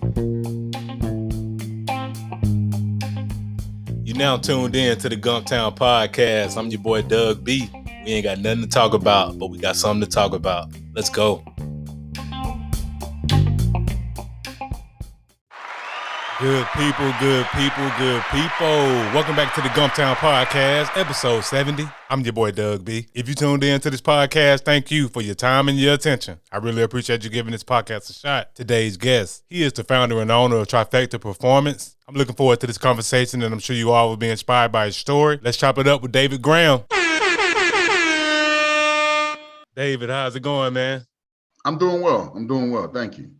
You now tuned in to the Gumptown Podcast. I'm your boy Doug B. We ain't got nothing to talk about, but we got something to talk about. Let's go. Good people. Welcome back to the Gumptown Podcast, episode 70. I'm your boy Doug B. If you tuned in to this podcast, thank you for your time and your attention. I really appreciate you giving this podcast a shot. Today's guest, he is the founder and owner of Trifecta Performance. I'm looking forward to this conversation, and I'm sure you all will be inspired by his story. Let's chop it up with David Graham. David, how's it going, man? I'm doing well. Thank you.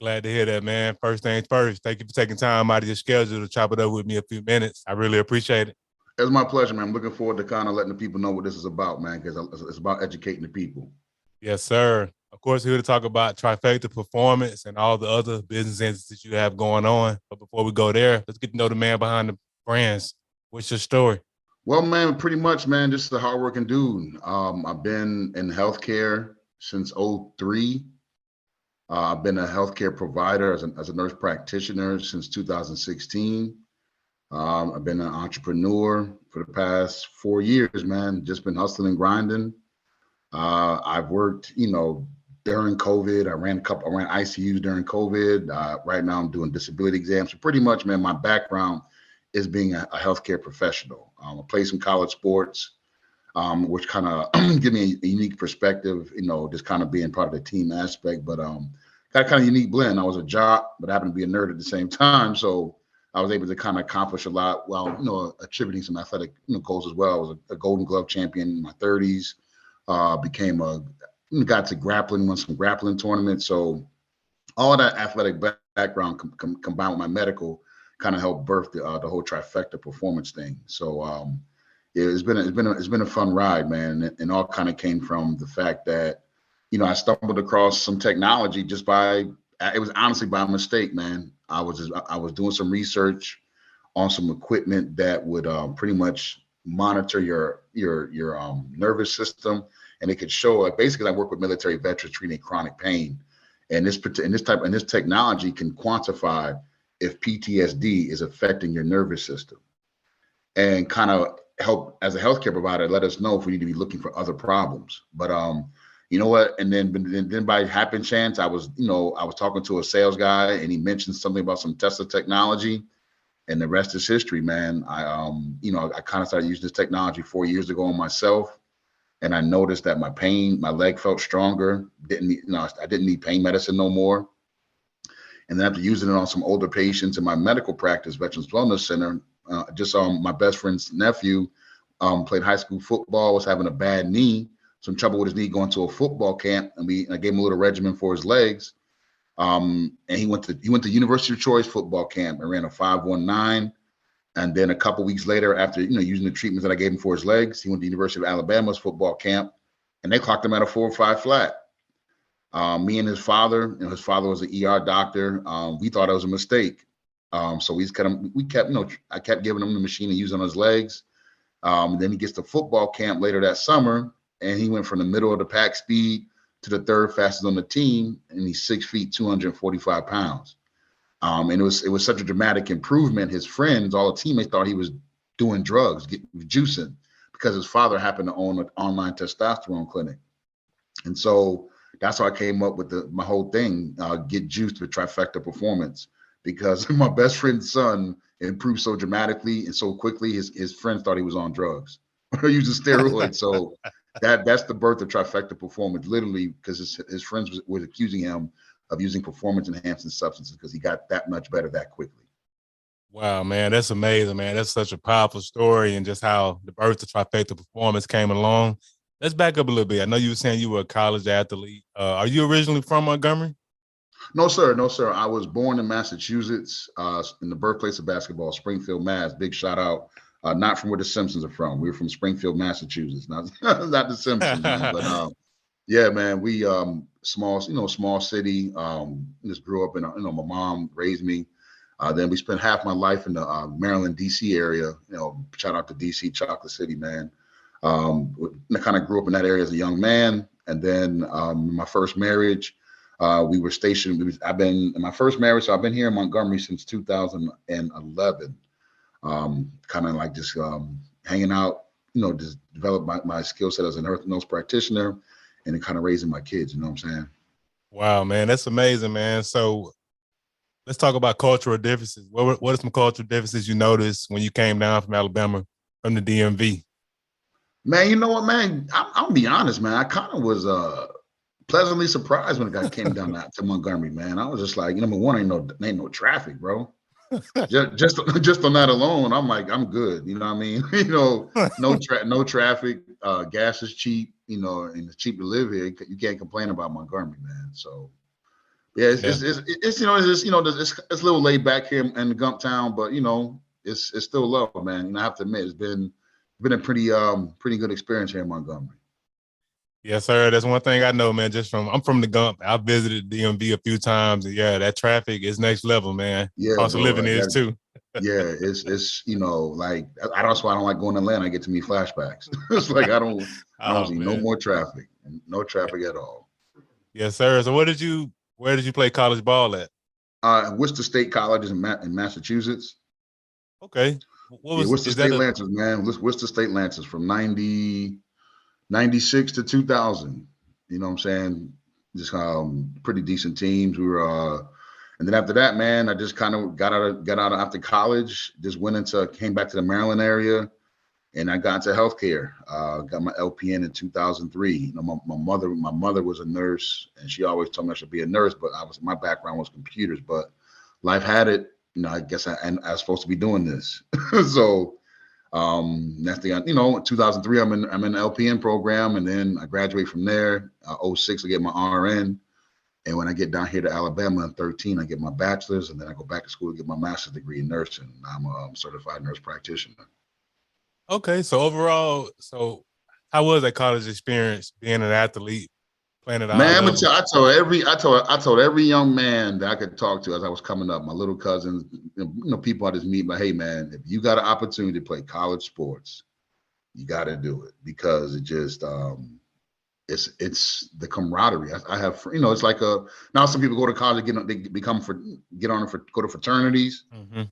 Glad to hear that, man. First things first, thank you for taking time out of your schedule to chop it up with me a few minutes. I really appreciate it. It's my pleasure, man. I'm looking forward to kind of letting the people know what this is about, man, because it's about educating the people. Yes, sir. Of course, we're here to talk about Trifecta Performance and all the other business entities you have going on. But before we go there, let's get to know the man behind the brands. What's your story? Well, man, pretty much, man, just a hardworking dude. I've been in healthcare since 2003. I've been a healthcare provider as a nurse practitioner since 2016. I've been an entrepreneur for the past 4 years, man. Just been hustling and grinding. I've worked, during COVID. I ran ICUs during COVID. Right now, I'm doing disability exams. So pretty much, man, my background is being a healthcare professional. I played some college sports, which kind of give me a unique perspective, just kind of being part of the team aspect. But got a kind of unique blend. I was a jock, but I happened to be a nerd at the same time. So I was able to kind of accomplish a lot while, attributing some athletic goals as well. I was a Golden Glove champion in my 30s, got to grappling, won some grappling tournaments. So all of that athletic background combined with my medical kind of helped birth the whole Trifecta Performance thing. So it's been a fun ride, man. And all kind of came from the fact that, I stumbled across some technology it was honestly by mistake, man. I was doing some research on some equipment that would pretty much monitor your nervous system, and it could show. Basically, I work with military veterans treating chronic pain, and this technology can quantify if PTSD is affecting your nervous system, and kind of help as a healthcare provider let us know if we need to be looking for other problems. But you know what? And then by happen chance, I was talking to a sales guy, and he mentioned something about some Tesla technology, and the rest is history, man. I kind of started using this technology 4 years ago on myself, and I noticed that my leg felt stronger. I didn't need pain medicine no more. And then after using it on some older patients in my medical practice, Veterans Wellness Center, my best friend's nephew played high school football, was having a bad knee. Some trouble with his knee, going to a football camp, and I gave him a little regimen for his legs. And he went to University of Troy's football camp and ran a 5.19. And then a couple weeks later, after using the treatments that I gave him for his legs, he went to University of Alabama's football camp, and they clocked him at a 4.5 flat. Me and his father, his father was an ER doctor. We thought it was a mistake. So I kept giving him the machine and using on his legs. Then he gets to football camp later that summer, and he went from the middle of the pack speed to the third fastest on the team, and he's 6 feet, 245 pounds. And it was such a dramatic improvement. His friends, all the teammates, thought he was doing drugs, juicing, because his father happened to own an online testosterone clinic. And so that's how I came up with my whole thing, get juiced with Trifecta Performance, because my best friend's son improved so dramatically and so quickly, his friends thought he was on drugs or using steroids. So that's the birth of Trifecta Performance, literally, because his friends were accusing him of using performance-enhancing substances because he got that much better that quickly. Wow, man, that's amazing, man. That's such a powerful story, and just how the birth of Trifecta Performance came along. Let's back up a little bit. I know you were saying you were a college athlete. Are you originally from Montgomery? No, sir. I was born in Massachusetts, in the birthplace of basketball, Springfield, Mass. Big shout out. Not from where the Simpsons are from. We're from Springfield, Massachusetts. Not the Simpsons, man. But yeah, man, we small city. Just grew up in, my mom raised me. Then we spent half my life in the Maryland, D.C. area. Shout out to D.C., Chocolate City, man. I kind of grew up in that area as a young man. And then my first marriage, We were stationed. I've been in my first marriage, so I've been here in Montgomery since 2011. Kind of like just hanging out, just develop my skill set as an earth nose practitioner, and then kind of raising my kids. You know what I'm saying? Wow, man, that's amazing, man. So let's talk about cultural differences. What are some cultural differences you noticed when you came down from Alabama, from the DMV? Man, you know what, man? I'm gonna be honest, man. I kind of was pleasantly surprised when I came down to Montgomery, man. I was just like, number one, ain't no traffic, bro. Just on that alone, I'm like, I'm good. You know what I mean? No traffic. Gas is cheap. And it's cheap to live here. You can't complain about Montgomery, man. So yeah, it's Yeah. it's a little laid back here in the Gump Town, but it's still low, man. I have to admit, it's been a pretty good experience here in Montgomery. Yes, sir. That's one thing I know, man. I'm from the Gump. I visited DMV a few times, and yeah, that traffic is next level, man. Yeah, Cost of bro. living Like is that. too. Yeah, it's like that's why I don't like going to Atlanta. I get to me flashbacks. It's like I don't Oh see no man. more traffic, no traffic at all. Yes, sir. So where did you play college ball at? Worcester State College is in Massachusetts. Okay. What Yeah, was Worcester is that State a Lancers, man. Worcester State Lancers from 96 to 2000. You know what I'm saying? Just pretty decent teams. We were and then after that, man, I just kind of got out after college, just came back to the Maryland area, and I got into healthcare. Got my LPN in 2003. My mother was a nurse, and she always told me I should be a nurse, but my background was computers, but life had it. I guess I was supposed to be doing this. So next thing in 2003, I'm in the LPN program, and then I graduate from there. 06, I get my RN, and when I get down here to Alabama in 13, I get my bachelor's, and then I go back to school to get my master's degree in nursing. I'm a certified nurse practitioner. okay? So overall, how was that college experience being an athlete, playing at a high Man, level? I told every young man that I could talk to as I was coming up, my little cousins, people I just meet, but hey, man, if you got an opportunity to play college sports, you got to do it, because it just it's the camaraderie. I have, it's like now some people go to college, go to fraternities. Mm-hmm.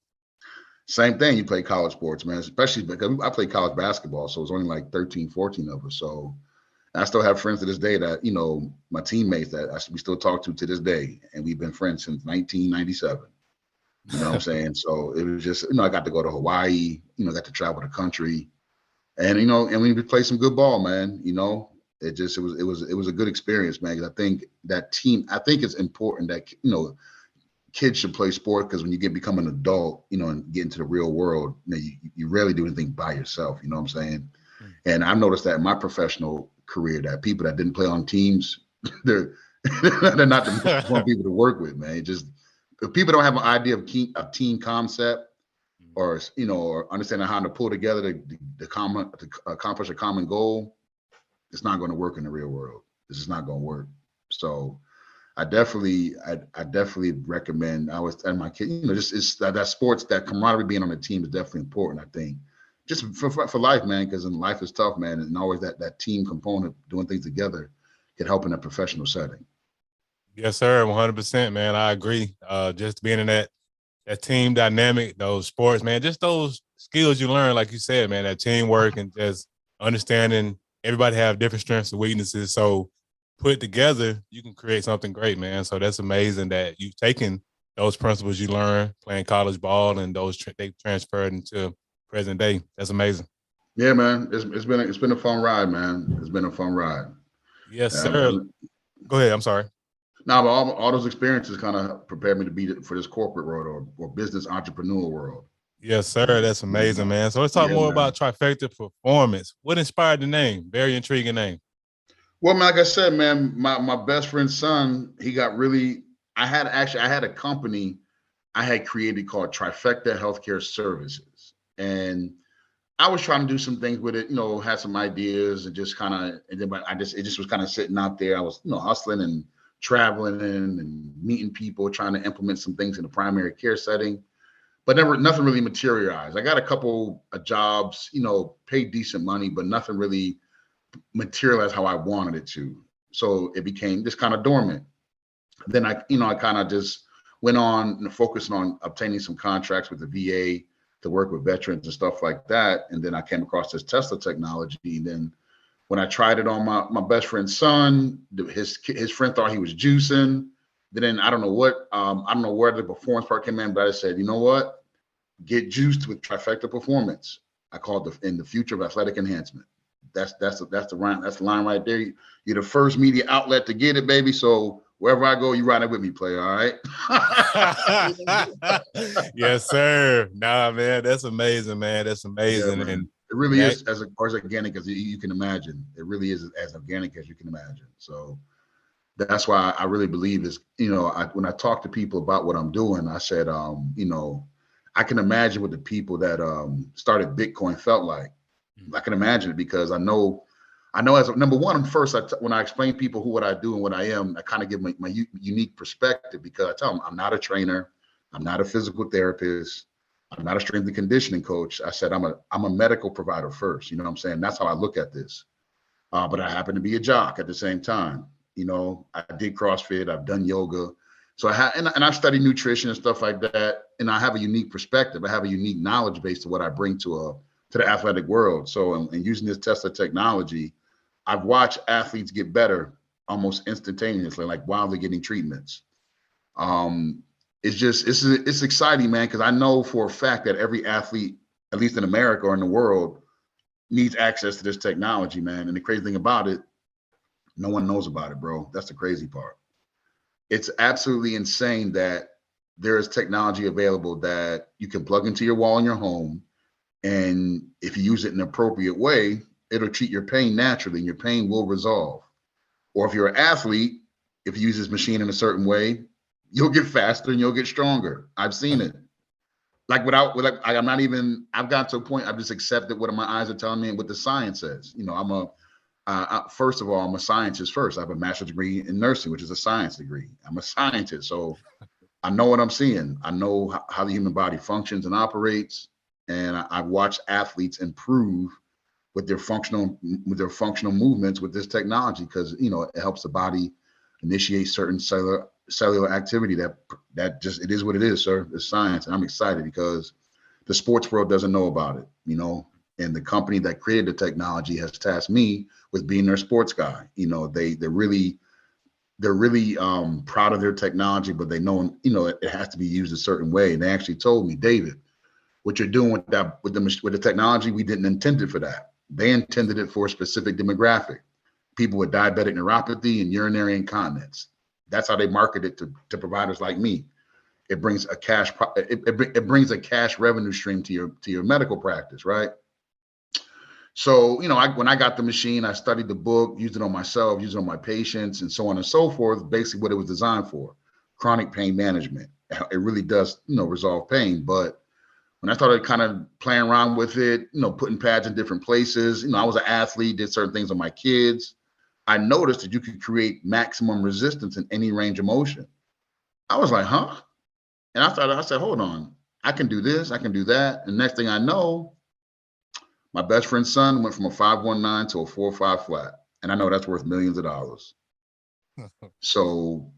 Same thing. You play college sports, man, especially because I played college basketball, so it's only like 13, 14 of us. So I still have friends to this day that, my teammates that we still talk to this day. And we've been friends since 1997. You know what I'm saying? So it was just, I got to go to Hawaii, got to travel the country, and, and we play some good ball, man. It was a good experience, man. 'Cause I think it's important that, kids should play sport, because when you become an adult, and get into the real world, you rarely do anything by yourself. You know what I'm saying? And I've noticed that in my professional career, that people that didn't play on teams, they're they're not the fun people to work with, man. If people don't have an idea of team concept, or understanding how to pull together to accomplish a common goal, it's not going to work in the real world. It's just not going to work. So I definitely recommend. I always tell my kids, just it's that sports, that camaraderie, being on a team is definitely important. I think just for life, man, because in life is tough, man, and always that team component, doing things together, can help in a professional setting. Yes, sir. 100%, man. I agree. Just being in that team dynamic, those sports, man, just those skills you learn, like you said, man, that teamwork and just understanding everybody have different strengths and weaknesses. So put together, you can create something great, man. So that's amazing that you've taken those principles you learned playing college ball and they transferred into present day. That's amazing. Yeah, man, it's been a fun ride, man. It's been a fun ride. Yes, sir. Go ahead. I'm sorry. Now, but all those experiences kind of prepared me to be for this corporate world, or business entrepreneur world. Yes, sir. That's amazing, man. So let's talk Yeah, more man. about Trifecta Performance. What inspired the name? Very intriguing name. Well, man, like I said, man, my best friend's son, he got really. I had a company I had created called Trifecta Healthcare Services, and I was trying to do some things with it, had some ideas, and just kind of, and then, but it just was kind of sitting out there. I was, hustling and traveling and meeting people, trying to implement some things in the primary care setting, but nothing really materialized. I got a couple of jobs, paid decent money, but nothing really materialized how I wanted it to. So it became just kind of dormant. then I kind of just went on and focused on obtaining some contracts with the VA to work with veterans and stuff like that. And then I came across this Tesla technology. And then when I tried it on my best friend's son, his friend thought he was juicing. Then I don't know where the performance part came in, but I said, you know what? Get juiced with Trifecta Performance. I called in the future of athletic enhancement. That's the line right there. You're the first media outlet to get it, baby. So wherever I go, you ride it with me, player. All right. Yes, sir. Nah, man, that's amazing, man. That's amazing. Yeah, man. And it really is as organic as you can imagine. It really is as organic as you can imagine. So that's why I really believe is, when I talk to people about what I'm doing, I said, I can imagine what the people that started Bitcoin felt like. I can imagine it because I know as number one, when I explain to people what I do and what I am, I kind of give my unique perspective because I tell them I'm not a trainer. I'm not a physical therapist. I'm not a strength and conditioning coach. I said, I'm a medical provider first. You know what I'm saying? That's how I look at this. But I happen to be a jock at the same time. I did CrossFit. I've done yoga. So and I've studied nutrition and stuff like that. And I have a unique perspective. I have a unique knowledge base to what I bring to the athletic world. So, and using this Tesla technology, I've watched athletes get better almost instantaneously, like while they're getting treatments. It's exciting, man, because I know for a fact that every athlete, at least in America or in the world, needs access to this technology, man. And the crazy thing about it, no one knows about it, bro. That's the crazy part. It's absolutely insane that there is technology available that you can plug into your wall in your home. And if you use it in an appropriate way, it'll treat your pain naturally and your pain will resolve. Or if you're an athlete, if you use this machine in a certain way, you'll get faster and you'll get stronger. I've seen it. I've gotten to a point, I've just accepted what my eyes are telling me and what the science says. First of all, I'm a scientist first. I have a master's degree in nursing, which is a science degree. I'm a scientist. So I know what I'm seeing. I know how the human body functions and operates. And I've watched athletes improve with their functional movements with this technology because it helps the body initiate certain cellular activity that just it is what it is, sir. It's science, and I'm excited because the sports world doesn't know about it, And the company that created the technology has tasked me with being their sports guy. They're really proud of their technology, but they know it has to be used a certain way. And they actually told me, David, what you're doing with the technology, we didn't intend it for that. They intended it for a specific demographic, people with diabetic neuropathy and urinary incontinence. That's how they market it to providers like me. It brings a cash revenue stream to your medical practice, right? So, when I got the machine, I studied the book, used it on myself, used it on my patients, and so on and so forth. Basically, what it was designed for: chronic pain management. It really does, resolve pain, but when I started kind of playing around with it, putting pads in different places, I was an athlete, did certain things on my kids. I noticed that you could create maximum resistance in any range of motion. I was like, huh? And I said, hold on, I can do this, I can do that. And next thing I know, my best friend's son went from a 519 to a 4.5 flat. And I know that's worth millions of dollars. So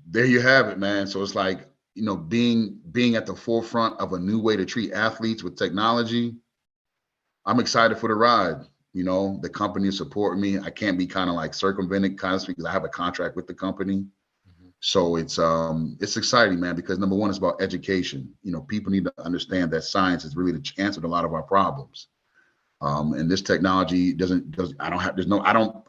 there you have it, man. So it's like, being at the forefront of a new way to treat athletes with technology, I'm excited for the ride. The company is supporting me. I can't be kind of like circumvented because I have a contract with the company. Mm-hmm. So it's exciting, man, because number one, it's about education. People need to understand that science is really the answer to a lot of our problems. And this technology I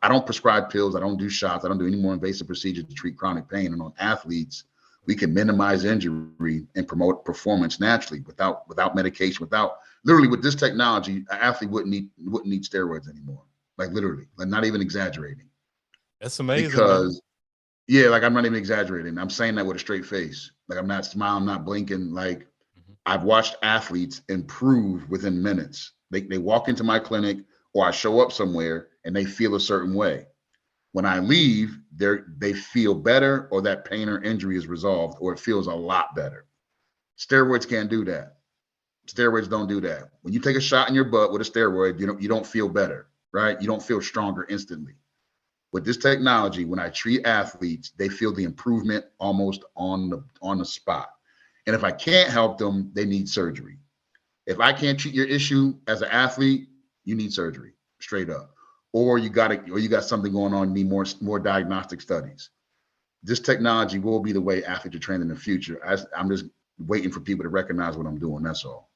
don't prescribe pills. I don't do shots. I don't do any more invasive procedures to treat chronic pain. And on athletes, we can minimize injury and promote performance naturally without medication, literally with this technology, an athlete wouldn't need steroids anymore. Like literally, like not even exaggerating. That's amazing. Because like I'm not even exaggerating. I'm saying that with a straight face. Like I'm not smiling, I'm not blinking. Like I've watched athletes improve within minutes. They walk into my clinic or I show up somewhere and they feel a certain way. When I leave, they feel better, or that pain or injury is resolved, or it feels a lot better. Steroids can't do that. Steroids don't do that. When you take a shot in your butt with a steroid, you don't feel better, right? You don't feel stronger instantly. With this technology, when I treat athletes, they feel the improvement almost on the spot. And if I can't help them, they need surgery. If I can't treat your issue as an athlete, you need surgery, straight up. Or you got something going on, you need more diagnostic studies. This technology will be the way athletes are trained in the future. I'm just waiting for people to recognize what I'm doing. That's all.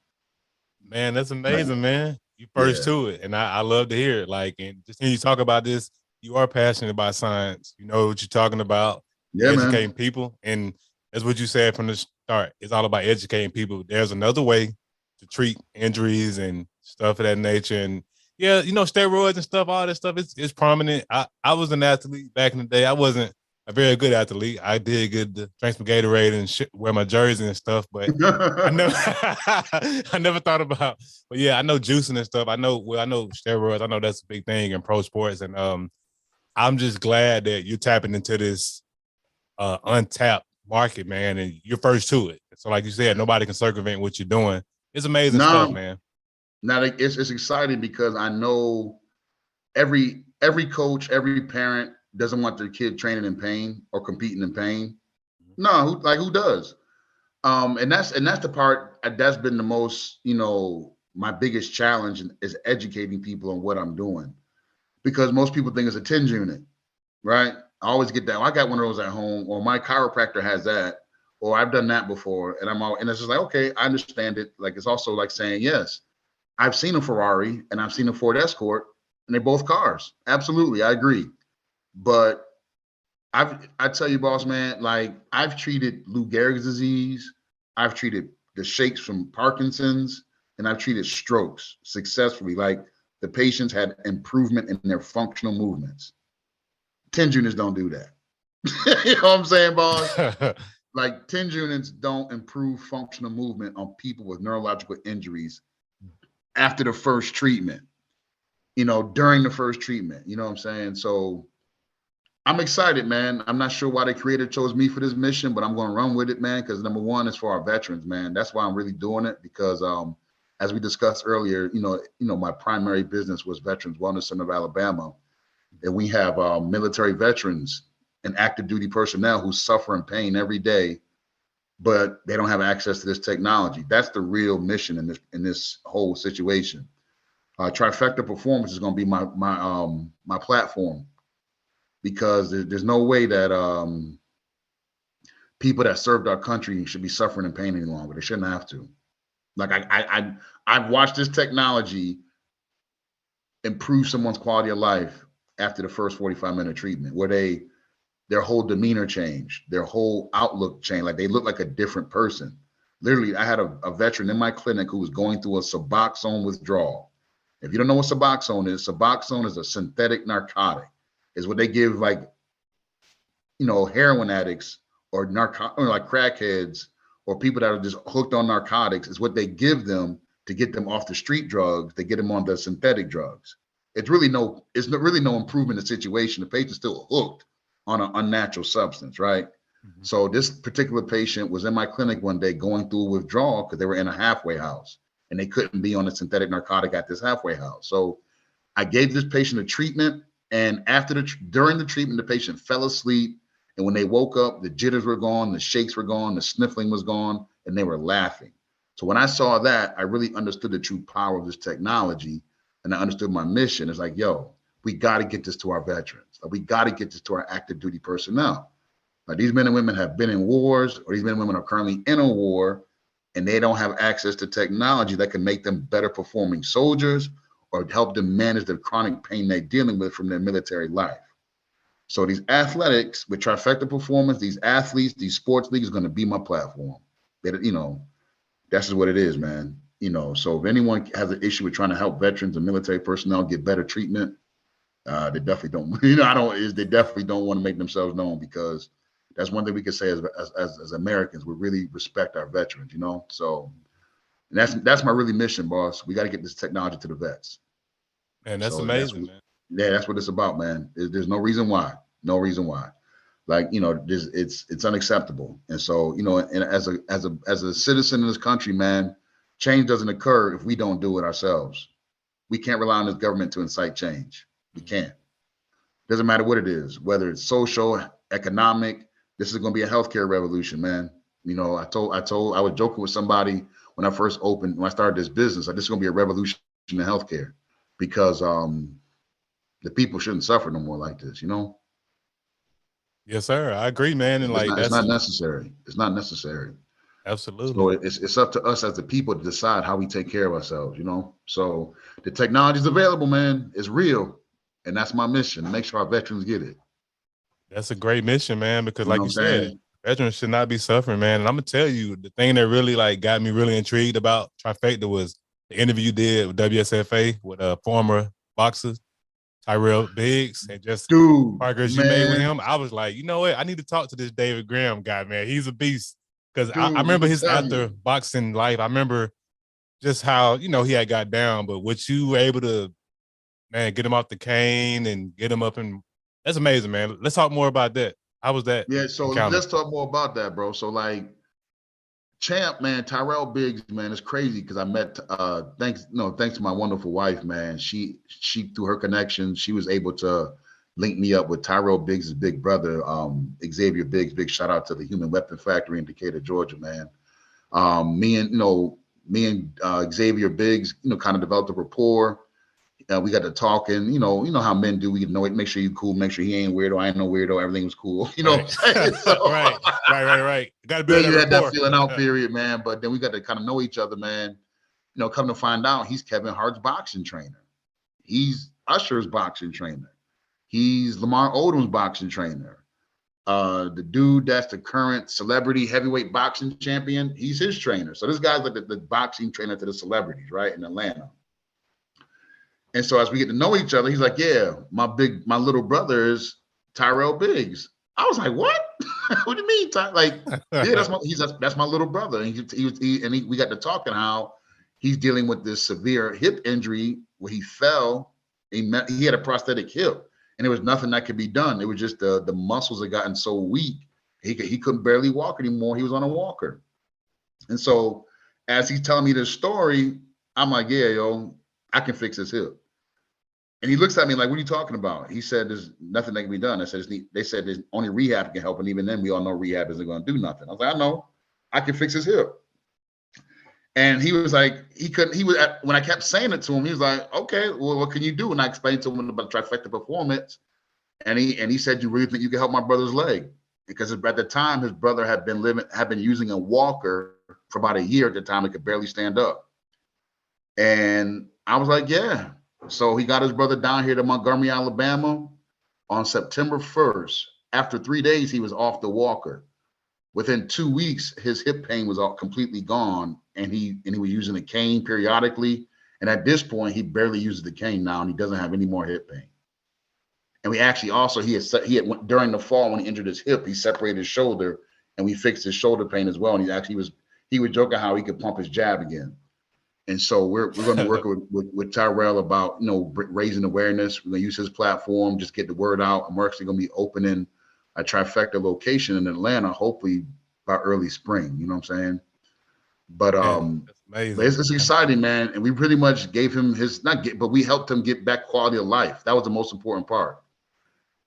Man, that's Like, amazing, man. You first yeah. to it. And I love to hear it. Like, and just hearing you talk about this, you are passionate about science. You know what you're talking about. You're Yeah, educating man. people. And that's what you said from the start. It's all about educating people. There's another way to treat injuries and stuff of that nature. And yeah, you know, steroids and stuff, all that stuff, it's prominent. I was an athlete back in the day. I wasn't a very good athlete. I did good to drink some Gatorade and wear my jersey and stuff, but I never I never thought about, but yeah, I know juicing and stuff. I know steroids. I know that's a big thing in pro sports. And I'm just glad that you're tapping into this untapped market, man, and you're first to it. So like you said, nobody can circumvent what you're doing. It's amazing stuff, No, man. now it's exciting because I know every coach, every parent doesn't want their kid training in pain or competing in pain. No, who does? And that's the part that's been the most, my biggest challenge is educating people on what I'm doing, because most people think it's a TENS unit, right? I always get that. I got one of those at home, or my chiropractor has that, or I've done that before, and it's just like, okay, I understand it. Like, it's also like saying, yes, I've seen a Ferrari and I've seen a Ford Escort, and they're both cars. Absolutely, I agree. But I tell you, boss man, like, I've treated Lou Gehrig's disease, I've treated the shakes from Parkinson's, and I've treated strokes successfully. Like, the patients had improvement in their functional movements. 10 units don't do that. You know what I'm saying, boss? Like, 10 units don't improve functional movement on people with neurological injuries after the first treatment, during the first treatment. You know what I'm saying? So I'm excited, man. I'm not sure why the creator chose me for this mission, but I'm going to run with it, man, because number one is for our veterans, man. That's why I'm really doing it, because as we discussed earlier, my primary business was Veterans Wellness Center of Alabama. And we have military veterans and active duty personnel who suffer in pain every day, but they don't have access to this technology. That's the real mission in this whole situation. Trifecta Performance is going to be my platform, because there's no way that people that served our country should be suffering in pain any longer. They shouldn't have to. Like, I've watched this technology improve someone's quality of life after the first 45-minute treatment, where their whole demeanor changed, their whole outlook changed. Like, they look like a different person. Literally, I had a veteran in my clinic who was going through a Suboxone withdrawal. If you don't know what Suboxone is a synthetic narcotic. Is what they give, like, heroin addicts or like crackheads or people that are just hooked on narcotics, is what they give them to get them off the street drugs. They get them on the synthetic drugs. It's really no improvement in the situation. The patient's still hooked on an unnatural substance, right? Mm-hmm. So this particular patient was in my clinic one day going through a withdrawal because they were in a halfway house and they couldn't be on a synthetic narcotic at this halfway house. So I gave this patient a treatment, and during the treatment, the patient fell asleep. And when they woke up, the jitters were gone, the shakes were gone, the sniffling was gone, and they were laughing. So when I saw that, I really understood the true power of this technology, and I understood my mission. It's like, yo, we got to get this to our veterans. Like, we got to get this to our active duty personnel. Like, these men and women have been in wars, or these men and women are currently in a war, and they don't have access to technology that can make them better performing soldiers or help them manage the chronic pain they're dealing with from their military life. So these athletics with Trifecta Performance, these athletes, these sports leagues, are going to be my platform. That's just what it is, man. So if anyone has an issue with trying to help veterans and military personnel get better treatment, they definitely don't. They definitely don't want to make themselves known, because that's one thing we can say as Americans. We really respect our veterans, So that's my really mission, boss. We got to get this technology to the vets. Man, that's amazing, man. Yeah, that's what it's about, man. There's no reason why. No reason why. Like, it's unacceptable. And so, and as a citizen in this country, man, change doesn't occur if we don't do it ourselves. We can't rely on this government to incite change. We can't. Doesn't matter what it is, whether it's social, economic. This is going to be a healthcare revolution, man. You know, I was joking with somebody when I first opened, when I started this business, like, this is going to be a revolution in healthcare because the people shouldn't suffer no more like this, you know? Yes, sir. I agree, man. And like It's that's not necessary. It's not necessary. So absolutely. it's up to us as the people to decide how we take care of ourselves, you know? So the technology is available, man. It's real. And that's my mission, make sure our veterans get it. That's a great mission, man, because You know like what you I'm said, saying? veterans should not be suffering, man. And I'm gonna tell you, the thing that really like got me really intrigued about Trifecta was the interview you did with WSFA with former boxer Tyrell Biggs and just Dude, progress you made with man, him. I was like, you know what? I need to talk to this David Graham guy, man. He's a beast. Because I dude, let remember me his tell after you. boxing life. I remember just how, he had got down, but what you were able to, man, get him off the cane and get him up, and that's amazing, man. Let's talk more about that. How was that Yeah, so encounter? let's talk more about that, bro. So like Champ, man, Tyrell Biggs, man, it's crazy because I met thanks to my wonderful wife, man. She through her connections, she was able to link me up with Tyrell Biggs' big brother, Xavier Biggs. Big shout out to the Human Weapon Factory in Decatur, Georgia, man. Me and Xavier Biggs, kind of developed a rapport. We got to talking, you know how men do. We know it, make sure you cool, make sure he ain't weirdo, I ain't no weirdo, everything was cool. You know Right. what I'm saying? So right. Got to yeah, build that you had that rapport. feeling out period, man. But then we got to kind of know each other, man. Come to find out, he's Kevin Hart's boxing trainer. He's Usher's boxing trainer. He's Lamar Odom's boxing trainer. The dude that's the current celebrity heavyweight boxing champion, he's his trainer. So this guy's like the boxing trainer to the celebrities, right, in Atlanta. And so as we get to know each other, he's like, "Yeah, my little brother is Tyrell Biggs." I was like, "What? What do you mean, Like, yeah, that's my little brother." And we got to talking how he's dealing with this severe hip injury where he fell. He had a prosthetic hip, and there was nothing that could be done. It was just the muscles had gotten so weak he couldn't barely walk anymore. He was on a walker, and so as he's telling me this story, I'm like, "Yeah, yo, I can fix his hip." And he looks at me like, "What are you talking about?" He said, "There's nothing that can be done." I said, "They said there's only rehab can help, and even then, we all know rehab isn't going to do nothing." I was like, "I know, I can fix his hip." And he was like, he couldn't. When I kept saying it to him, he was like, "Okay, well, what can you do?" And I explained to him about Trifecta Performance, and he said, "You really think you can help my brother's leg?" Because at the time, his brother had been using a walker for about a year. At the time, he could barely stand up. And I was like, "Yeah." So he got his brother down here to Montgomery, Alabama on September 1st. After 3 days, he was off the walker. Within 2 weeks, his hip pain was all completely gone, and he was using a cane periodically. And at this point, he barely uses the cane now, and he doesn't have any more hip pain. And we actually also he had during the fall when he injured his hip, he separated his shoulder, and we fixed his shoulder pain as well. And he was joking how he could pump his jab again. And so we're going to be working with Tyrell about raising awareness. We're going to use his platform, just get the word out. I'm actually going to be opening a Trifecta location in Atlanta, hopefully by early spring. You know what I'm saying? But Man, that's amazing. it's exciting, man. And we pretty much gave him but we helped him get back quality of life. That was the most important part.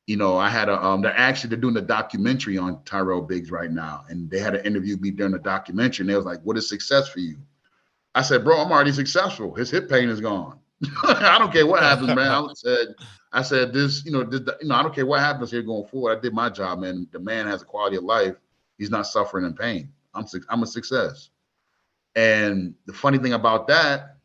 I had they're doing a documentary on Tyrell Biggs right now, and they had an interview me during the documentary, and they was like, "What is success for you?" I said, "Bro, I'm already successful. His hip pain is gone. I don't care what happens, man." I said this, I don't care what happens here going forward. I did my job, man. The man has a quality of life. He's not suffering in pain. I'm a success. And the funny thing about that,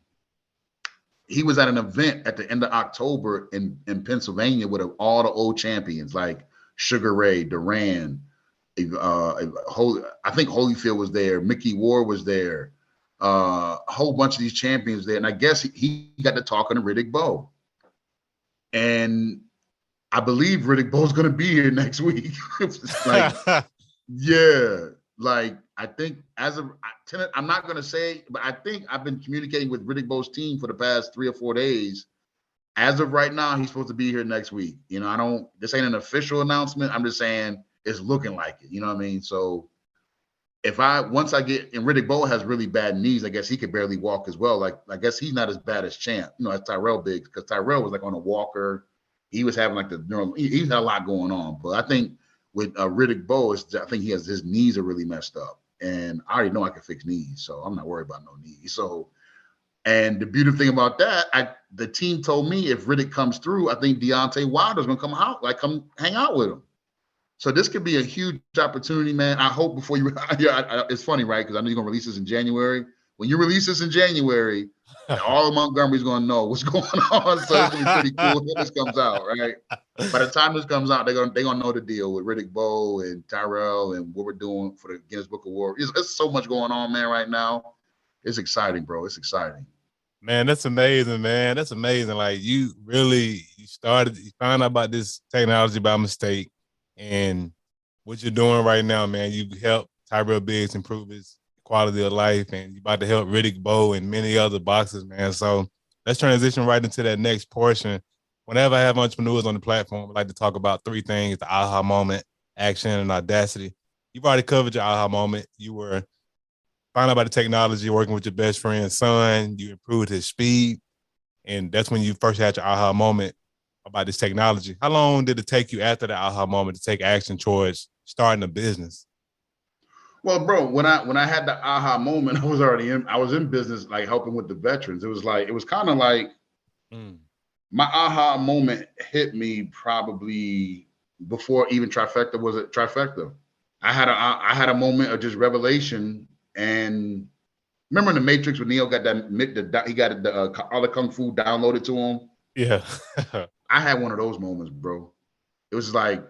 he was at an event at the end of October in Pennsylvania with all the old champions like Sugar Ray, Duran, I think Holyfield was there, Mickey Ward was there, a whole bunch of these champions there. And I guess he got to talking to Riddick Bowe. And I believe Riddick Bowe's going to be here next week. It's like, yeah, like I think I'm not going to say, but I think I've been communicating with Riddick Bowe's team for the past 3 or 4 days. As of right now, he's supposed to be here next week. This ain't an official announcement. I'm just saying it's looking like it. You know what I mean? So once I get, and Riddick Bowe has really bad knees, I guess he could barely walk as well. Like, I guess he's not as bad as Champ, as Tyrell Biggs, because Tyrell was like on a walker. he was having like the neural. He's had a lot going on, but I think with Riddick Bowe, I think his knees are really messed up, and I already know I can fix knees, so I'm not worried about no knees. So, and the beautiful thing about that, the team told me if Riddick comes through, I think Deontay Wilder's gonna come hang out with him. So this could be a huge opportunity, man. I hope before you, it's funny, right? Because I know you're gonna release this in January. When you release this in January, all of Montgomery's gonna know what's going on. So it's gonna be pretty cool when this comes out, right? By the time this comes out, they're gonna know the deal with Riddick Bowe and Tyrell and what we're doing for the Guinness Book of World. It's so much going on, man, right now. It's exciting, bro. It's exciting. Man, that's amazing, man. That's amazing. Like you found out about this technology by mistake, and what you're doing right now, man, you helped Tyrell Biggs improve his quality of life, and you're about to help Riddick Bowe and many other boxers, man. So let's transition right into that next portion. Whenever I have entrepreneurs on the platform, I like to talk about three things: the aha moment, action, and audacity. You've already covered your aha moment. You were found out about the technology, working with your best friend's son. You improved his speed, and that's when you first had your aha moment about this technology. How long did it take you after the aha moment to take action towards starting a business? Well, bro, when I had the aha moment, I was in business, like helping with the veterans. It was kind of like my aha moment hit me probably before even Trifecta was a Trifecta. I had a moment of just revelation. And remember in the Matrix when Neo got he got all the kung fu downloaded to him? Yeah. I had one of those moments, bro. It was like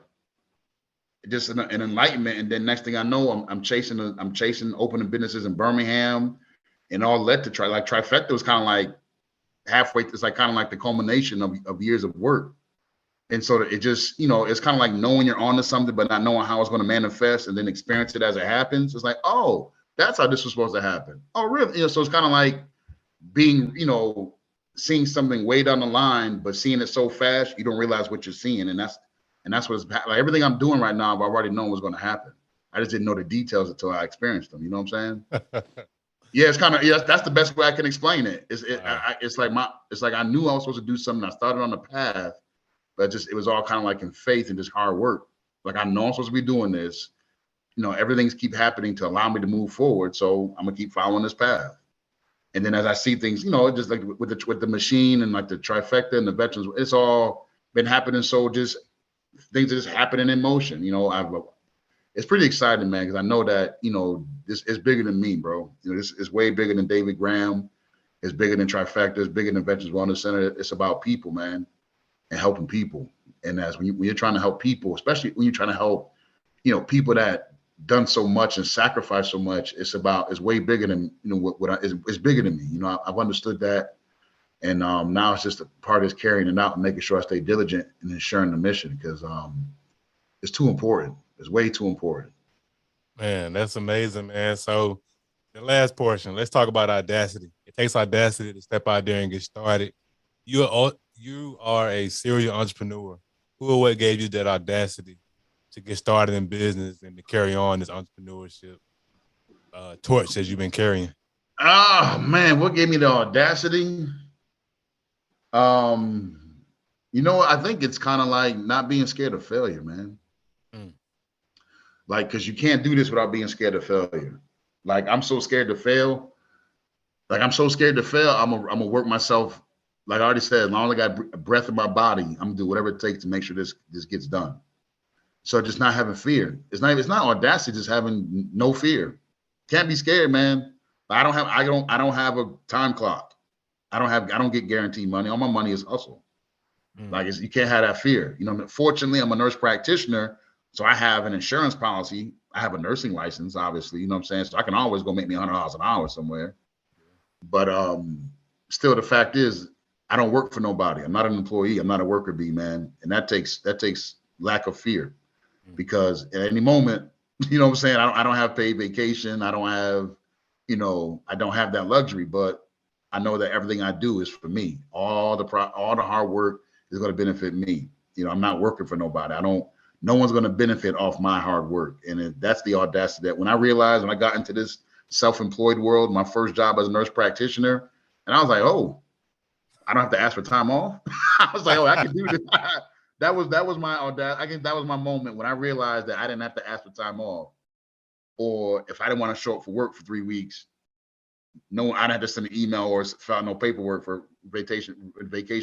just an enlightenment, and then next thing I know, I'm chasing opening businesses in Birmingham, and all led to Trifecta was kind of like halfway. It's like kind of like the culmination of years of work, and so it just it's kind of like knowing you're onto something, but not knowing how it's going to manifest, and then experience it as it happens. It's like, oh, that's how this was supposed to happen. Oh, really? So it's kind of like being seeing something way down the line, but seeing it so fast you don't realize what you're seeing, and that's what's like everything I'm doing right now. I've already known what's going to happen. I just didn't know the details until I experienced them. You know what I'm saying? Yeah, it's kind of that's the best way I can explain it. It's like I knew I was supposed to do something. I started on the path, but it was all kind of like in faith and just hard work. Like I know I'm supposed to be doing this. Everything's keep happening to allow me to move forward. So I'm gonna keep following this path. And then as I see things, just like with the machine and like the Trifecta and the veterans, it's all been happening. So just things are just happening in motion. It's pretty exciting, man, because I know that this is bigger than me, bro. This is way bigger than David Graham. It's bigger than Trifecta. It's bigger than Veterans Wellness Center. It's about people, man, and helping people. And as when you're trying to help people, especially when you're trying to help, people that done so much and sacrificed so much, it's way bigger than it's bigger than me. I've understood that, and now it's just a part is carrying it out and making sure I stay diligent in ensuring the mission because it's too important. It's way too important. Man, that's amazing, man. So the last portion, let's talk about audacity. It takes audacity to step out there and get started. You are a serial entrepreneur. Who or what gave you that audacity to get started in business and to carry on this entrepreneurship torch that you've been carrying? Oh man, what gave me the audacity? I think it's kind of like not being scared of failure, man. Like, because you can't do this without being scared of failure. Like, I'm so scared to fail. I'm gonna work myself. Like I already said, as long as I got a breath in my body, I'm gonna do whatever it takes to make sure this gets done. So just not having fear. It's not audacity, just having no fear. Can't be scared, man. I don't have a time clock. I don't get guaranteed money. All my money is hustle. Like you can't have that fear. Fortunately, I'm a nurse practitioner, so I have an insurance policy. I have a nursing license, obviously. You know what I'm saying? So I can always go make me $100 an hour somewhere. But still, the fact is, I don't work for nobody. I'm not an employee. I'm not a worker bee, man. And that takes lack of fear, because at any moment, you know what I'm saying? I don't have paid vacation. I don't have, I don't have that luxury. But I know that everything I do is for me. All the hard work is going to benefit me. I'm not working for nobody. No one's going to benefit off my hard work. And that's the audacity that when I got into this self-employed world, my first job as a nurse practitioner, and I was like, oh, I don't have to ask for time off. I was like, oh, I can do this. that was my audacity. I think that was my moment when I realized that I didn't have to ask for time off, or if I didn't want to show up for work for 3 weeks, no, I didn't have to send an email or file no paperwork for vacation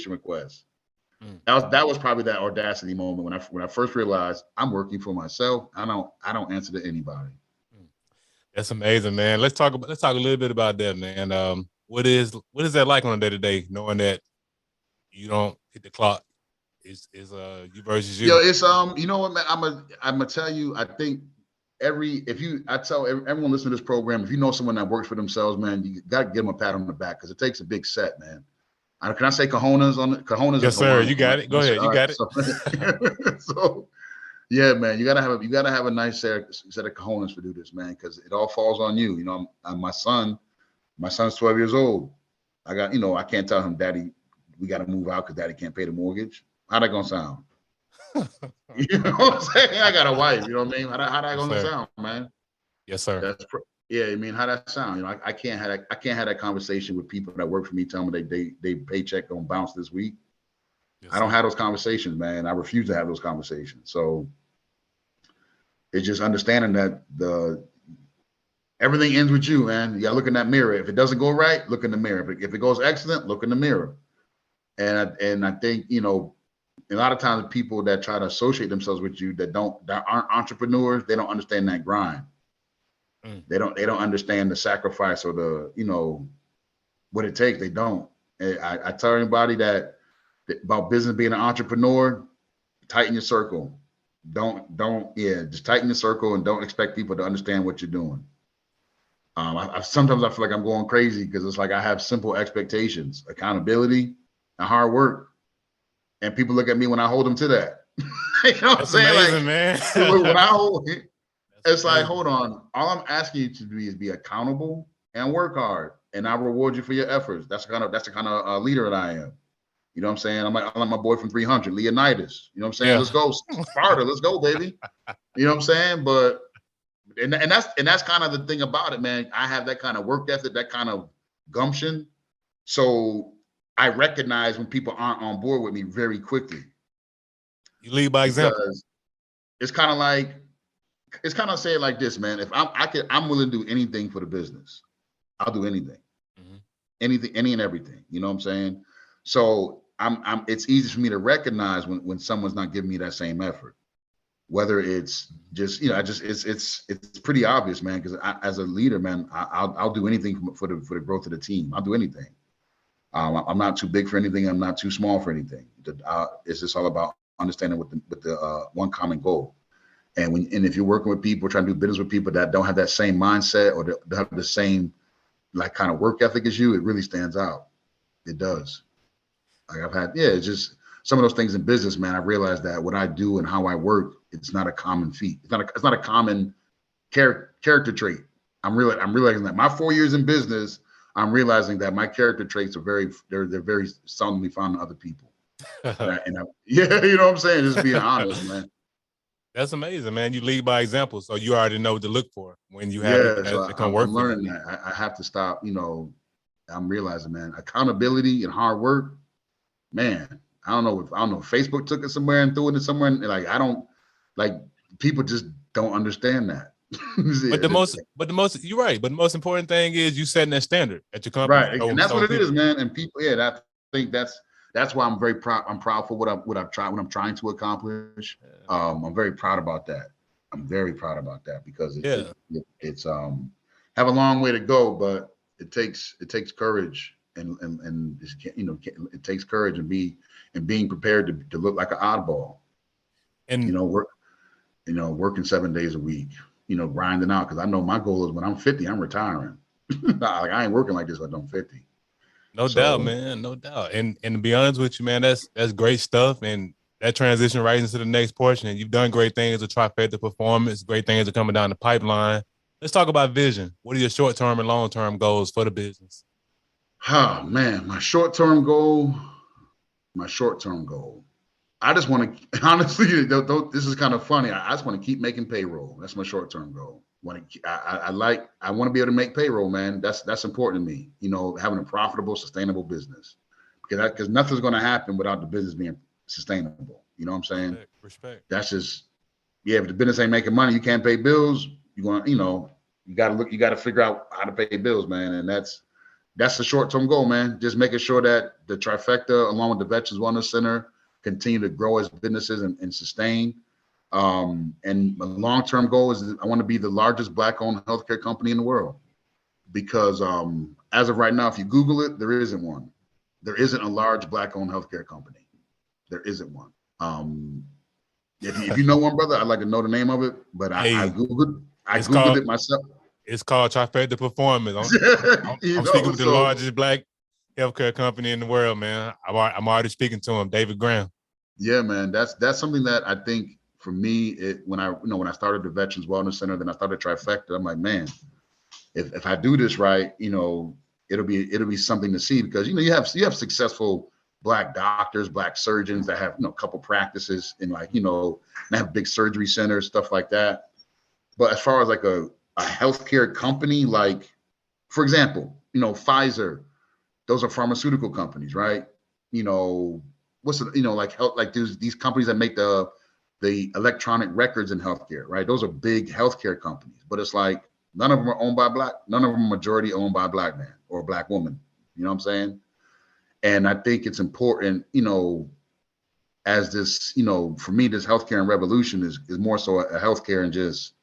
requests. That was probably that audacity moment when I first realized I'm working for myself. I don't answer to anybody. That's amazing, man. Let's talk a little bit about that, man. What is that like on a day-to-day, knowing that you don't hit the clock? Is you versus you? Yo, it's you know what, man, I'm gonna tell you, I think I tell everyone listening to this program, if you know someone that works for themselves, man, you gotta give them a pat on the back, because it takes a big set, man. Can I say cojones on it? Cojones? Yes, sir. You got it. Go ahead. You got it. So yeah, man, you gotta have a nice set of cojones to do this, man, because it all falls on you. You know, my son's 12 years old. I can't tell him, Daddy, we got to move out because Daddy can't pay the mortgage. How that gonna sound? You know what I'm saying? I got a wife. You know what I mean? How that gonna sound, man? Yes, sir. Yeah. I mean, how that sound? You know, I can't have that conversation with people that work for me, tell me they paycheck gonna bounce this week. Yes, I don't have those conversations, man. I refuse to have those conversations. So it's just understanding that everything ends with you, man. You gotta look in that mirror. If it doesn't go right, look in the mirror. If it goes excellent, look in the mirror. And I think, you know, a lot of times people that try to associate themselves with you that aren't entrepreneurs, they don't understand that grind. They don't understand the sacrifice or the, you know, what it takes. They don't. I tell anybody that about business being an entrepreneur, tighten your circle. Just tighten the circle and don't expect people to understand what you're doing. Sometimes I feel like I'm going crazy because it's like I have simple expectations, accountability, and hard work. And people look at me when I hold them to that. You know what I'm saying? Amazing, like, man. When I hold it, it's like, hold on. All I'm asking you to do is be accountable and work hard, and I reward you for your efforts. That's the kind of leader that I am. You know what I'm saying? I'm like my boy from 300, Leonidas. You know what I'm saying? Yeah. Let's go, Sparta. Let's go, baby. You know what I'm saying? But and that's kind of the thing about it, man. I have that kind of work ethic, that kind of gumption. So I recognize when people aren't on board with me very quickly. You lead by example. It's kind of say it like this, man. If I'm willing to do anything for the business. I'll do anything, anything, any and everything. You know what I'm saying? So it's easy for me to recognize when someone's not giving me that same effort. Whether it's just, you know, it's pretty obvious, man. Because as a leader, man, I'll do anything for the growth of the team. I'll do anything. I'm not too big for anything. I'm not too small for anything. It's just all about understanding with the one common goal. And if you're working with people, trying to do business with people that don't have that same mindset or don't have the same like kind of work ethic as you, it really stands out. It does. Like it's just some of those things in business, man. I realized that what I do and how I work, it's not a common feat. It's not a common character trait. I'm realizing that my 4 years in business, I'm realizing that my character traits are very seldomly found in other people. Yeah, you know what I'm saying? Just being honest, man. That's amazing, man. You lead by example, so you already know what to look for when you have to come work. I'm learning that. I have to stop. You know, I'm realizing, man, accountability and hard work. Man, I don't know if Facebook took it somewhere and threw it somewhere. And like people just don't understand that. But the most you're right. But the most important thing is you setting that standard at your company. Right, and that's what it is, man. And people, I think that's why I'm very proud. I'm proud for what I'm trying to accomplish. I'm very proud about that. I'm very proud about that because it's have a long way to go, but it takes courage and you know, it takes courage and being prepared to look like an oddball. And working 7 days a week, you know, grinding out, because I know my goal is when I'm 50, I'm retiring. Like I ain't working like this when I'm 50. No doubt, man. No doubt. And to be honest with you, man, that's great stuff. And that transition right into the next portion. And you've done great things with Trifecta Performance. Great things are coming down the pipeline. Let's talk about vision. What are your short-term and long-term goals for the business? Oh, man, my short-term goal. I just want to, honestly, this is kind of funny. I just want to keep making payroll. That's my short-term goal. I want to be able to make payroll, man. That's important to me. You know, having a profitable, sustainable business. because nothing's going to happen without the business being sustainable. You know what I'm saying? Respect. That's just, yeah, if the business ain't making money, you can't pay bills. You're going to, you got to figure out how to pay bills, man. And that's the short-term goal, man. Just making sure that the Trifecta, along with the Veterans Wellness Center, continue to grow as businesses and sustain. And my long-term goal is I want to be the largest Black-owned healthcare company in the world. Because as of right now, if you Google it, there isn't one. There isn't a large Black-owned healthcare company. There isn't one. If you know one, brother, I'd like to know the name of it. But I Googled it myself. It's called Trifecta Performance. I'm speaking with the largest Black healthcare company in the world, man. I'm already speaking to him, David Graham. Yeah, man. That's something that I think for me, when I started the Veterans Wellness Center, then I started Trifecta, I'm like, man, if I do this right, it'll be something to see, because you have successful Black doctors, Black surgeons that have a couple practices and they have big surgery centers, stuff like that. But as far as like a healthcare company, like for example, Pfizer, those are pharmaceutical companies, right? What's it, like these companies that make the electronic records in healthcare, right? Those are big healthcare companies, but it's like none of them are owned by Black, none of them are majority owned by a Black man or a Black woman. You know what I'm saying? And I think it's important, as this, for me, this healthcare and revolution is more so a healthcare and just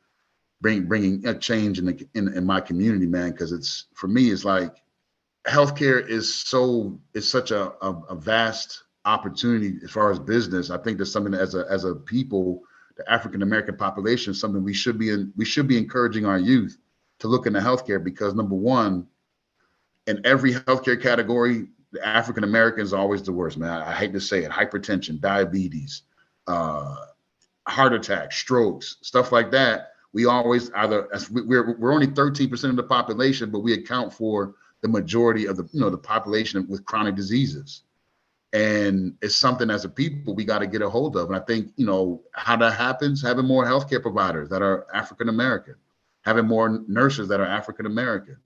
bringing a change in my community, man. Because it's, for me, it's like healthcare is such a vast opportunity as far as business. I think there's something that as a people, the African American population, something we should be encouraging our youth to look into healthcare, because number one, in every healthcare category, the African Americans are always the worst, man. I hate to say it: hypertension, diabetes, heart attacks, strokes, stuff like that. We always we're only 13% of the population, but we account for the majority of the population with chronic diseases. And it's something as a people we got to get a hold of. And I think, how that happens, having more healthcare providers that are African American, having more nurses that are African American,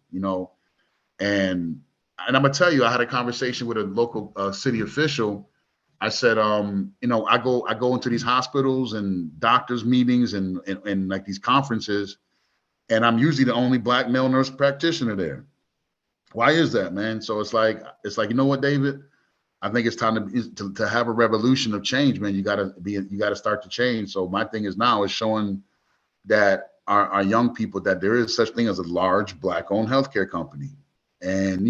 and I'm gonna tell you, I had a conversation with a local city official. I said, I go into these hospitals and doctors meetings and like these conferences, and I'm usually the only Black male nurse practitioner there. Why is that, man? So it's like, you know what, David? I think it's time to have a revolution of change, man. You gotta start to change. So my thing is now is showing that our young people that there is such thing as a large Black-owned healthcare company, and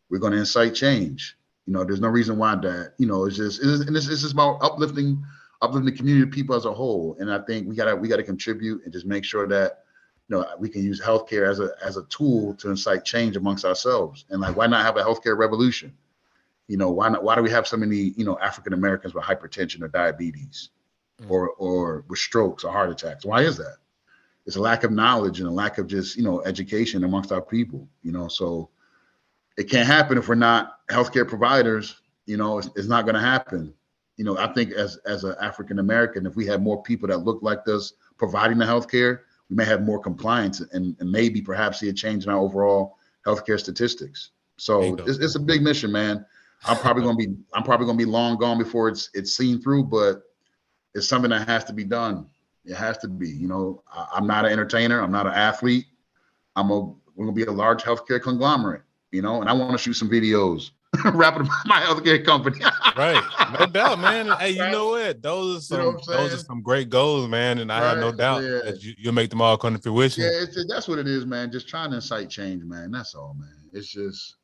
we're going to incite change. There's no reason why that. It's just about uplifting the community of people as a whole. And I think we gotta contribute and just make sure that we can use healthcare as a tool to incite change amongst ourselves. And like, why not have a healthcare revolution? Why do we have so many, African Americans with hypertension or diabetes or with strokes or heart attacks? Why is that? It's a lack of knowledge and a lack of just, education amongst our people, so it can't happen if we're not healthcare providers. It's not going to happen. I think as an African American, if we had more people that look like us providing the healthcare, we may have more compliance and maybe perhaps see a change in our overall healthcare statistics. So it's a big mission, man. I'm probably gonna be long gone before it's seen through, but it's something that has to be done. It has to be. I'm not an entertainer. I'm not an athlete. We're gonna be a large healthcare conglomerate. And I want to shoot some videos rapping about my healthcare company. Right, no doubt, man. Hey, you know what? Those are some great goals, man, and I have no doubt that you'll make them all come to fruition. Yeah, that's what it is, man. Just trying to incite change, man. That's all, man. It's just,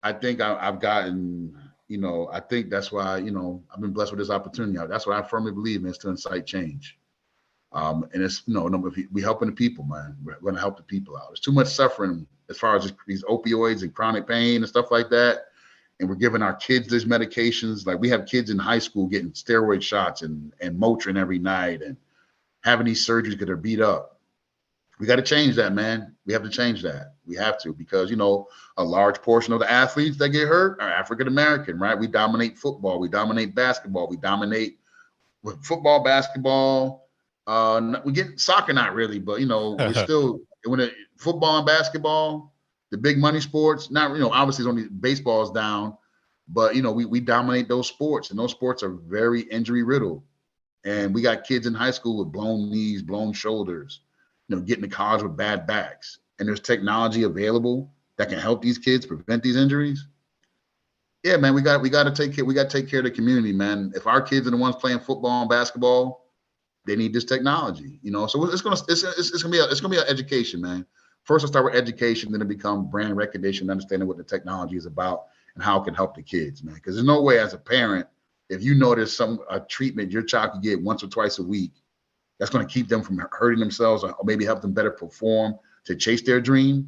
I think I've gotten, I think that's why, I've been blessed with this opportunity. That's what I firmly believe in, is to incite change. And it's, we helping the people, man. We're going to help the people out. There's too much suffering as far as these opioids and chronic pain and stuff like that. And we're giving our kids these medications. Like, we have kids in high school getting steroid shots and Motrin every night and having these surgeries because they're beat up. We got to change that, man. We have to change that. We have to, because, a large portion of the athletes that get hurt are African American, right? We dominate football. We dominate basketball. We dominate with football, basketball. We get soccer, not really, but, we're still, when football and basketball, the big money sports, not, obviously it's only baseball's down, But we dominate those sports, and those sports are very injury riddled. And we got kids in high school with blown knees, blown shoulders, getting to college with bad backs. And there's technology available that can help these kids prevent these injuries. Yeah, man, we got to take care. We got to take care of the community, man. If our kids are the ones playing football and basketball, they need this technology, So it's gonna be an education, man. First, I start with education, then it become brand recognition, understanding what the technology is about and how it can help the kids, man. Because there's no way as a parent, if you know there's a treatment your child can get once or twice a week, that's going to keep them from hurting themselves or maybe help them better perform to chase their dream.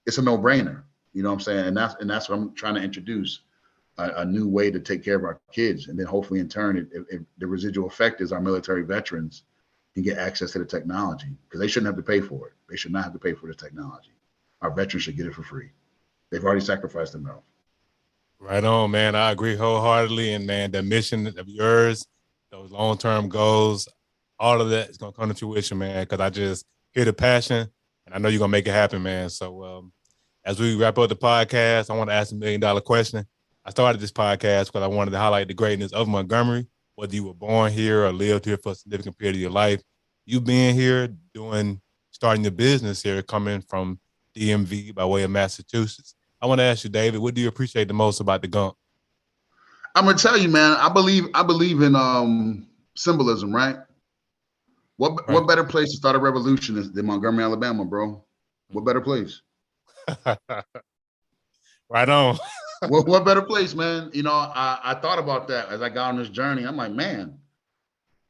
It's a no-brainer. You know what I'm saying? And that's what I'm trying to introduce. A new way to take care of our kids, and then hopefully in turn, if the residual effect is our military veterans can get access to the technology, because they shouldn't have to pay for it. They should not have to pay for the technology. Our veterans should get it for free. They've already sacrificed themselves. Right on, man. I agree wholeheartedly. And man, the mission of yours, those long-term goals, all of that is going to come to fruition, man, because I just hear the passion, and I know you're going to make it happen, man. So as we wrap up the podcast, I want to ask $1 million question. I started this podcast because I wanted to highlight the greatness of Montgomery, whether you were born here or lived here for a significant period of your life. You being here, starting your business here, coming from DMV by way of Massachusetts. I want to ask you, David, what do you appreciate the most about the Gump? I'm gonna tell you, man. I believe in symbolism, right? What better place to start a revolution than Montgomery, Alabama, bro? What better place? Right on. What better place, man? I thought about that as I got on this journey. I'm like, man,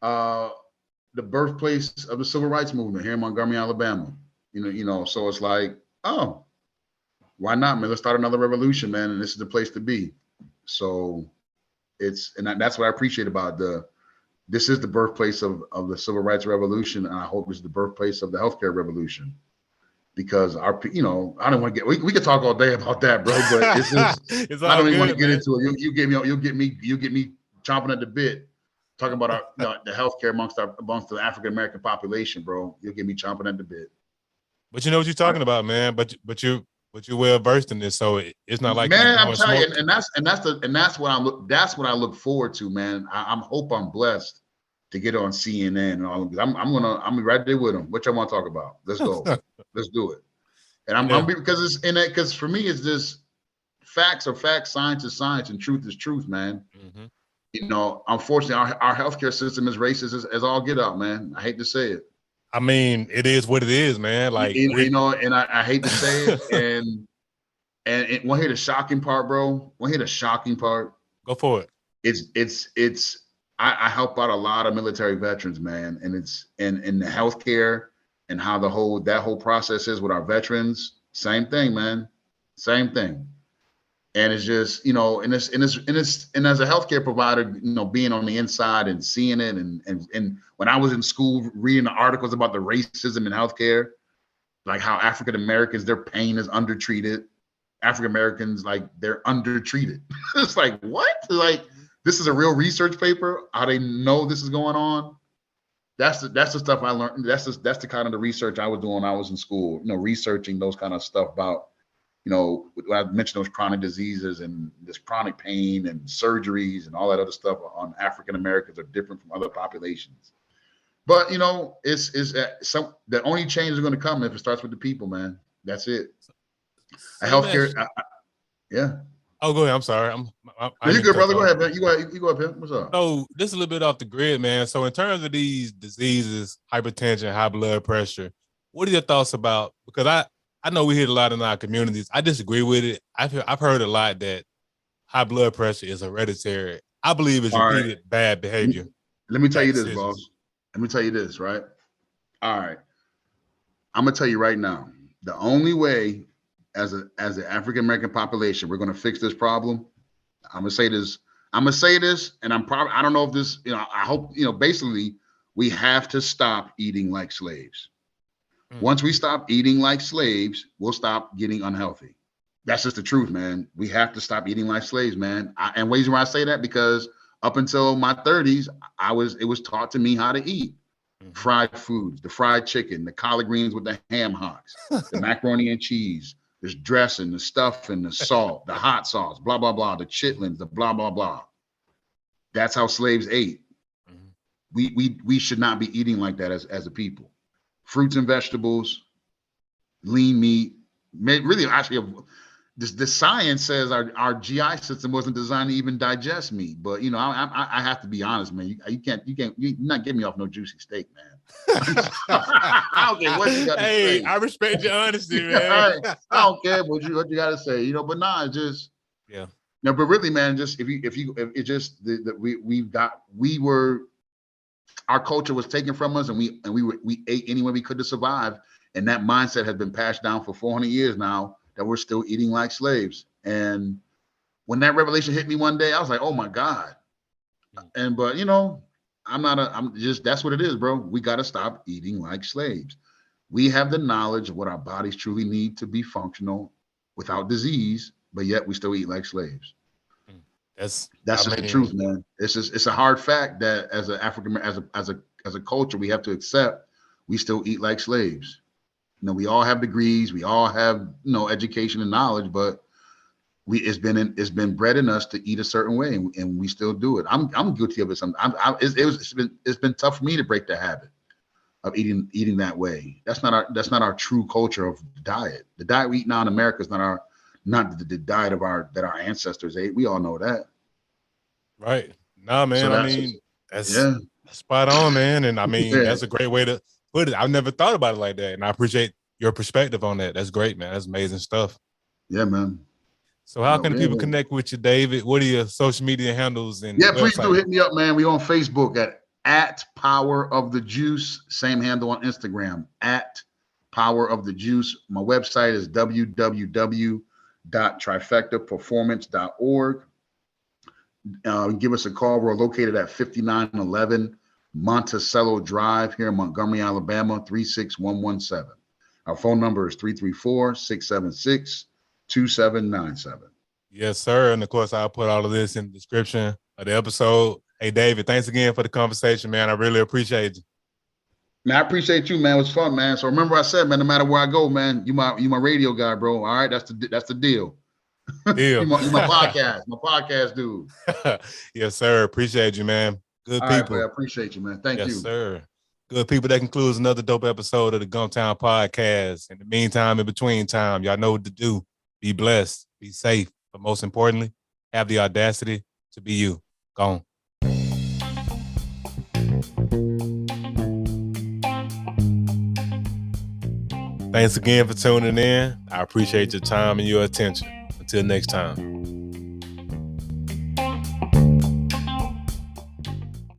the birthplace of the civil rights movement here in Montgomery, Alabama. So it's like, oh, why not, man? Let's start another revolution, man. And this is the place to be. So that's what I appreciate about this is the birthplace of the civil rights revolution. And I hope it's the birthplace of the healthcare revolution. Because I don't want to get. We could talk all day about that, bro. But it's just I don't even want to get into it. You'll get me chomping at the bit, talking about the healthcare amongst the African American population, bro. You'll get me chomping at the bit. But you know what you're talking about, man. But you're well versed in this, so it's not like, man. I'm telling you, and that's what I look forward to, man. I hope I'm blessed to get on CNN and all. I'm right there with them. What y'all want to talk about? Let's go. Let's do it. And I'm because it's in it, because for me it's just facts are facts, science is science, and truth is truth, man. Mm-hmm. Unfortunately, our healthcare system is racist as all get out, man. I hate to say it. I mean, it is what it is, man. Like and I hate to say it, and want to hear the shocking part, bro? Want to hear the shocking part? Go for it. It's I help out a lot of military veterans, man, and it's in the healthcare and how that whole process is with our veterans. Same thing, man. Same thing. And it's just, and as a healthcare provider, being on the inside and seeing it, and when I was in school reading the articles about the racism in healthcare, like how African Americans, their pain is undertreated. African Americans, like, they're undertreated. It's like, what? Like, this is a real research paper. How they know this is going on? That's the stuff I learned. That's the kind of the research I was doing when I was in school. Researching those kind of stuff about, when I mentioned those chronic diseases and this chronic pain and surgeries and all that other stuff on African Americans are different from other populations. But it's the only change is going to come if it starts with the people, man. That's it. A healthcare, yeah. Oh, go ahead. I'm sorry. You good, brother? Go ahead, man. You go ahead, man. What's up? So this is a little bit off the grid, man. So in terms of these diseases, hypertension, high blood pressure, what are your thoughts about? Because I know we hear a lot in our communities. I disagree with it. I've heard a lot that high blood pressure is hereditary. I believe it's repeated bad behavior. Let me tell you this, boss. Let me tell you this, right? All right. I'm gonna tell you right now. The only way, as an African American population, we're gonna fix this problem. I'm gonna say this, and I don't know if this, I hope, basically we have to stop eating like slaves. Once we stop eating like slaves, we'll stop getting unhealthy. That's just the truth, man. We have to stop eating like slaves, man. And reason why I say that, because up until my 30s, it was taught to me how to eat. Fried foods, the fried chicken, the collard greens with the ham hocks, the macaroni and cheese, There's dressing, the stuffing, the salt, the hot sauce, blah, blah, blah, the chitlins, the blah, blah, blah. That's how slaves ate. We should not be eating like that as a people. Fruits and vegetables, lean meat. Really, actually, the science says our GI system wasn't designed to even digest meat. But you know, I have to be honest, man. You're not getting me off no juicy steak, man. I don't care what you got to say. I respect your honesty, man. I don't care what you got to say, you know. But nah, it's just No, but really, man, just if it just our culture was taken from us, and we ate any way we could to survive, and that mindset has been passed down for 400 years now that we're still eating like slaves. And when that revelation hit me one day, I was like, oh my God. But you know, that's what it is, bro. We got to stop eating like slaves. We have the knowledge of what our bodies truly need to be functional without disease, but yet we still eat like slaves. That's just the truth, man. It's a hard fact that as an African, as a culture, we have to accept we still eat like slaves. You know, we all have degrees, we all have, you know, education and knowledge, but it's been bred in us to eat a certain way, and we still do it. I'm guilty of it. It's been tough for me to break the habit of eating that way. That's not our true culture of diet. The diet we eat now in America is not the diet that our ancestors ate. We all know that. Right. Nah, man. So that's spot on, man. And I mean, that's a great way to put it. I've never thought about it like that. And I appreciate your perspective on that. That's great, man. That's amazing stuff. Yeah, man. So how can people connect with you, David? What are your social media handles? And please do hit me up, man. We on Facebook at Power of the Juice. Same handle on Instagram, at Power of the Juice. My website is www.trifectaperformance.org. Give us a call. We're located at 5911 Monticello Drive here in Montgomery, Alabama, 36117. Our phone number is 334-676-2797. Yes, sir. And of course, I'll put all of this in the description of the episode. Hey, David, thanks again for the conversation, man. I really appreciate you. Man, I appreciate you, man. It was fun, man. So remember I said, man, no matter where I go, man, you my radio guy, bro. All right, that's the deal. Deal. you my podcast dude. Yes, sir. Appreciate you, man. Good all people. Right, I appreciate you, man. Thank you. Yes, sir. Good people. That concludes another dope episode of the Gumptown Podcast. In the meantime, in between time, y'all know what to do. Be blessed. Be safe. But most importantly, have the audacity to be you. Gone. Thanks again for tuning in. I appreciate your time and your attention. Until next time.